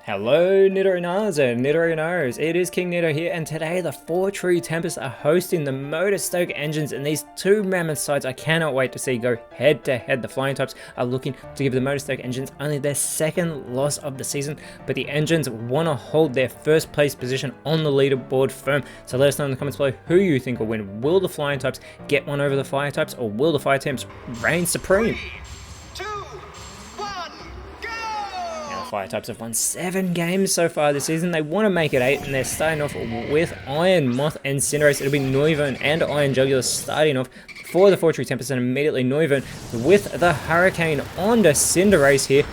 Hello Nidorinas and Nidorinos, it is KingNido here, and today the 4 True Tempests are hosting the Motor Stoke engines, and these two mammoth sides I cannot wait to see go head to head. The Flying Types are looking to give the Motor Stoke engines only their second loss of the season, but the engines want to hold their first place position on the leaderboard firm. So let us know in the comments below who you think will win. Will the Flying Types get one over the Fire Types, or will the Fire Types reign supreme? Fire Types have won 7 games so far this season. They want to make it 8, and they're starting off with Iron Moth and Cinderace. It'll be Noivern and Iron Jugular starting off for the 4 True Tempests, and immediately Noivern with the Hurricane onto Cinderace here.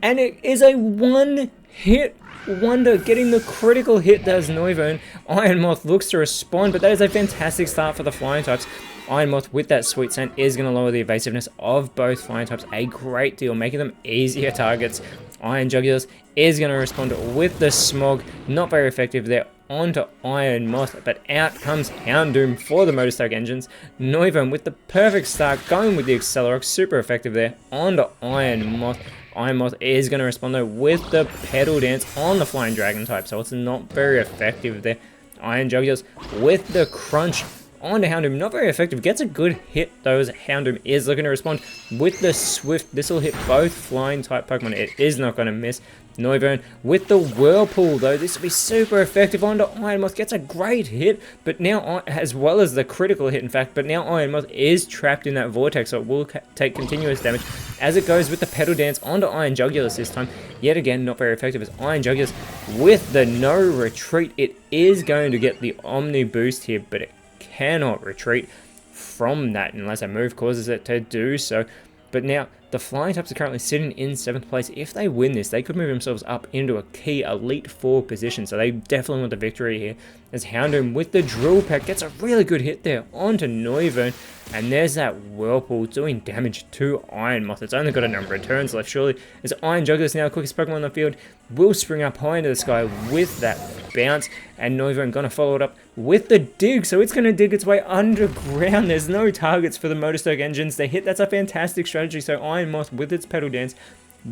And it is a one-hit wonder. Getting the critical hit does Noivern. Iron Moth looks to respond, but that is a fantastic start for the Flying Types. Iron Moth with that Sweet Scent is going to lower the evasiveness of both Flying Types a great deal, making them easier targets. Iron Jugulars is going to respond with the Smog, not very effective there, onto Iron Moth, but out comes Houndoom for the Motor Stoke engines. Noivern with the perfect start, going with the Accelerox, super effective there, onto Iron Moth. Iron Moth is going to respond though with the Petal Dance on the Flying Dragon type, so it's not very effective there. Iron Jugulars with the Crunch onto Houndoom, not very effective, gets a good hit though as Houndoom is looking to respond with the Swift. This will hit both flying type Pokemon, it is not going to miss. Noivern with the Whirlpool though, this will be super effective onto Iron Moth, gets a great hit, but now, as well as the critical hit in fact, but now Iron Moth is trapped in that Vortex, so it will take continuous damage as it goes with the Petal Dance onto Iron Jugulars this time. Yet again, not very effective as Iron Jugulars with the No Retreat. It is going to get the Omni Boost here, but it cannot retreat from that unless a move causes it to do so. But now the Flying Types are currently sitting in 7th place. If they win this, they could move themselves up into a key Elite 4 position, so they definitely want the victory here. As Houndoom with the Drill Peck gets a really good hit there onto Noivern, and there's that Whirlpool doing damage to Iron Moth. It's only got a number of turns left surely, as Iron Jugulars, now the quickest Pokemon on the field, will spring up high into the sky with that bounce, and Noivern gonna follow it up with the Dig, so it's gonna dig its way underground. There's no targets for the Motor Stoke engines. They hit, that's a fantastic strategy, so Iron Moth with its Petal Dance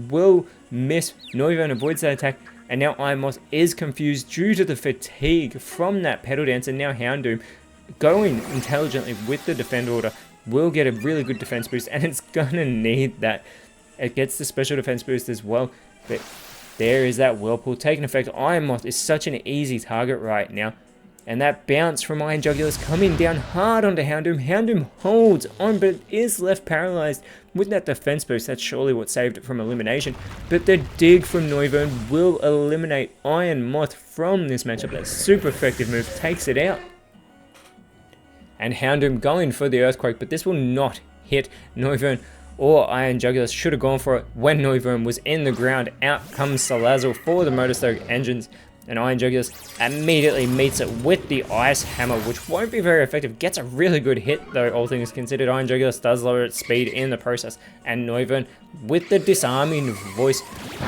will miss. Noivern avoids that attack, and now Iron Moth is confused due to the fatigue from that Petal Dance, and now Houndoom, going intelligently with the Defend Order, will get a really good defense boost, and it's gonna need that. It gets the special defense boost as well, but there is that Whirlpool taking effect. Iron Moth is such an easy target right now, and that bounce from Iron Jugulars coming down hard onto Houndoom. Houndoom holds on, but it is left paralyzed with that defense boost. That's surely what saved it from elimination, but the Dig from Noivern will eliminate Iron Moth from this matchup. That super effective move takes it out. And Houndoom going for the Earthquake, but this will not hit Noivern or Iron Jugulars. Should have gone for it when Noivern was in the ground. Out comes Salazzle for the Motor Stoke engines, and Iron Jugulars immediately meets it with the Ice Hammer, which won't be very effective. Gets a really good hit though, all things considered. Iron Jugulars does lower its speed in the process, and Noivern with the Disarming Voice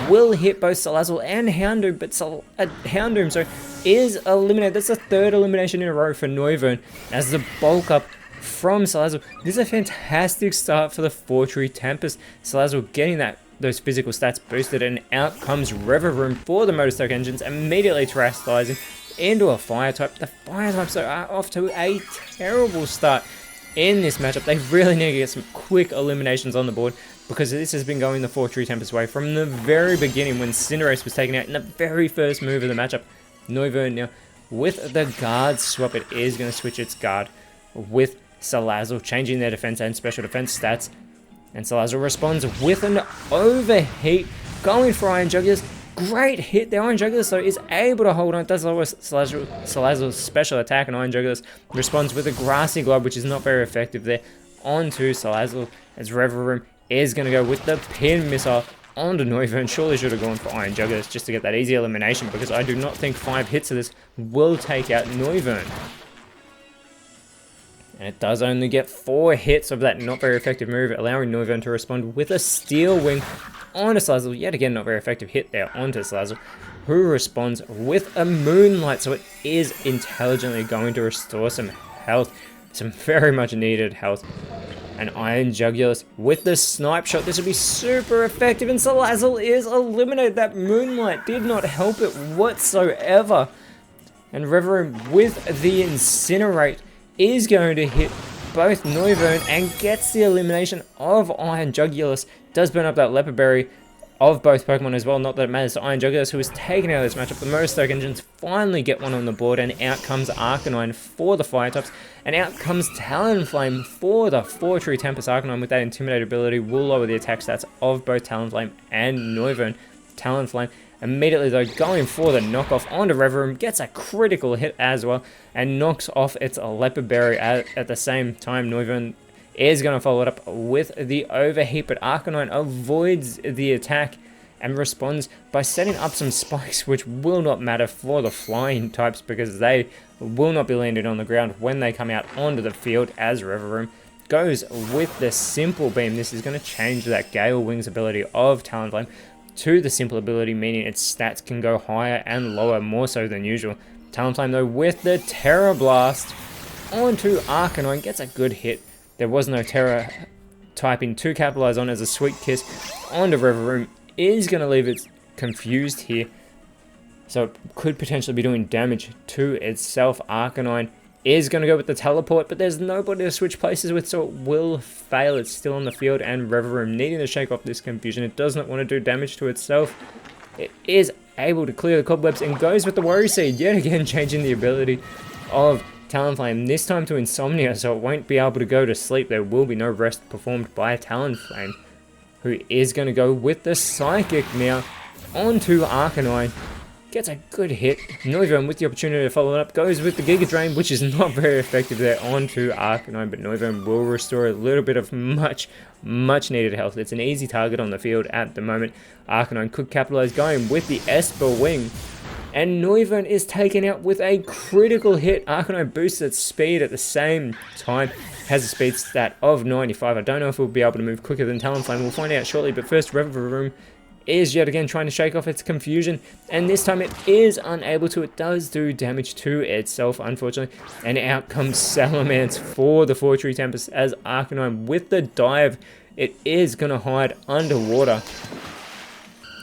will hit both Salazzle and Houndoom, but Houndoom is eliminated. That's the 3rd elimination in a row for Noivern as the bulk up from Salazzle. This is a fantastic start for the 4 True Tempests. Salazzle getting those physical stats boosted, and out comes Reverum for the Motor Stoke engines, immediately terastallizing into a Fire type. The Fire types are off to a terrible start in this matchup. They really need to get some quick eliminations on the board, because this has been going the 4 True Tempests way from the very beginning when Cinderace was taken out in the very first move of the matchup. Noivern now with the Guard Swap, it is going to switch its guard with Salazzle, changing their defense and special defense stats. And Salazzle responds with an Overheat, going for Iron Jugulars. Great hit. The Iron Jugulars though is able to hold on. It does lower Salazzle's special attack, and Iron Jugulars responds with a Grassy Globe, which is not very effective there, onto Salazzle, as Reverum is going to go with the Pin Missile onto Noivern. Surely should have gone for Iron Jugulars just to get that easy elimination, because I do not think 5 hits of this will take out Noivern. And it does only get 4 hits of that not very effective move, allowing Noivern to respond with a Steel Wing onto Salazzle. Yet again, not very effective hit there onto Salazzle, who responds with a Moonlight, so it is intelligently going to restore some health. some very much needed health. And Iron Jugulus with the snipe shot. This will be super effective, and Salazzle is eliminated. That Moonlight did not help it whatsoever. And Revavroom with the Incinerate is going to hit both Noivern and gets the elimination of Iron Jugulus. Does burn up that Leopard Berry of both Pokemon as well. Not that it matters to Iron Jugulus, who was taken out of this matchup. The Motorstoke Engines finally get one on the board, and out comes Arcanine for the Fire types, and out comes Talonflame for the Fortree Tempest. Arcanine with that Intimidate ability will lower the attack stats of both Talonflame and Noivern. Talonflame immediately though going for the knockoff onto Revavroom, gets a critical hit as well, and knocks off its Leopard Berry at the same time. Noivern is going to follow it up with the Overheat, but Arcanine avoids the attack and responds by setting up some spikes, which will not matter for the flying types because they will not be landed on the ground when they come out onto the field, as Revavroom goes with the Simple Beam. This is going to change that Gale Wings ability of Talonflame to the Simple ability, meaning its stats can go higher and lower more so than usual. Talonflame though with the Terra Blast onto Arcanine gets a good hit. There was no Terra typing to capitalize on, as a Sweet Kiss onto Revavroom is going to leave it confused here. So it could potentially be doing damage to itself. Arcanine is going to go with the Teleport, but there's nobody to switch places with, so it will fail. It's still on the field, and Revavroom needing to shake off this confusion. It does not want to do damage to itself. It is able to clear the cobwebs and goes with the Worry Seed, yet again changing the ability of Talonflame, this time to Insomnia, so it won't be able to go to sleep. There will be no rest performed by Talonflame, who is going to go with the Psychic now onto Arcanine. Gets a good hit. Noivern with the opportunity to follow it up goes with the Giga Drain, which is not very effective there onto Arcanine, but Noivern will restore a little bit of much needed health. It's an easy target on the field at the moment. Arcanine could capitalize going with the Esper Wing, and Noivern is taken out with a critical hit. Arcanine boosts its speed at the same time. Has a speed stat of 95. I don't know if we'll be able to move quicker than Talonflame. We'll find out shortly. But first, Revavroom is yet again trying to shake off its confusion. And this time it is unable to. It does do damage to itself, unfortunately. And out comes Salamence for the Fortree Tempest, as Arcanine with the dive. It is going to hide underwater.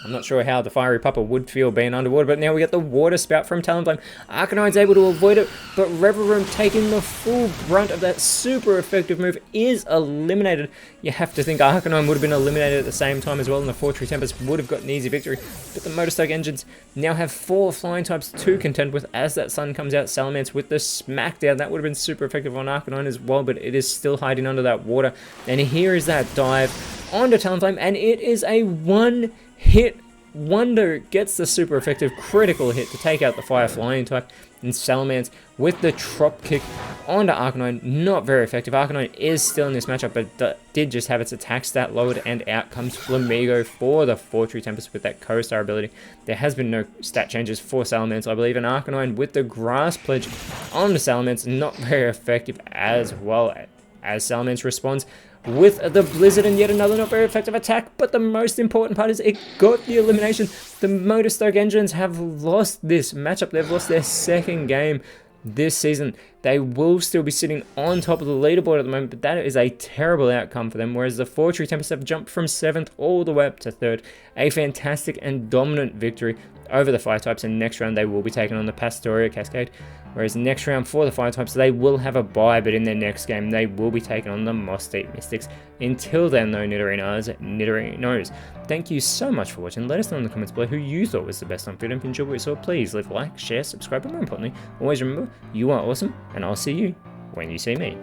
I'm not sure how the Fiery Pupper would feel being underwater, but now we get the Water Spout from Talonflame. Arcanine's able to avoid it, but Revavroom, taking the full brunt of that super effective move, is eliminated. You have to think Arcanine would have been eliminated at the same time as well, and the Fortree Tempest would have got an easy victory. But the Motorstoke Engines now have 4 flying types to contend with. As that sun comes out, Salamence with the Smackdown. That would have been super effective on Arcanine as well, but it is still hiding under that water. And here is that dive onto Talonflame, and it is a one-hit wonder. Gets the super effective critical hit to take out the Fire Flying type, and Salamence with the Trop Kick onto Arcanine. Not very effective. Arcanine is still in this matchup, but did just have its attack stat lowered, and out comes Flamigo for the Fortree Tempest with that Co-Star ability. There has been no stat changes for Salamence, I believe, and Arcanine with the Grass Pledge onto Salamence. Not very effective as well, as Salamence responds with the Blizzard, and yet another not very effective attack. But the most important part is it got the elimination. The Motorstoke Engines have lost this matchup. They've lost their second game this season. They will still be sitting on top of the leaderboard at the moment, but that is a terrible outcome for them, whereas the Fortree Tempest have jumped from 7th all the way up to 3rd. A fantastic and dominant victory over the Fire types, and next round they will be taking on the Pastoria Cascade, whereas next round for the Fire types they will have a bye, but in their next game they will be taking on the Moss Deep Mystics. Until then though, Nidorinos, thank you so much for watching. Let us know in the comments below who you thought was the best on field, and if you enjoyed what you saw, please leave a like, share, subscribe, and more importantly, always remember, you are awesome, and I'll see you when you see me.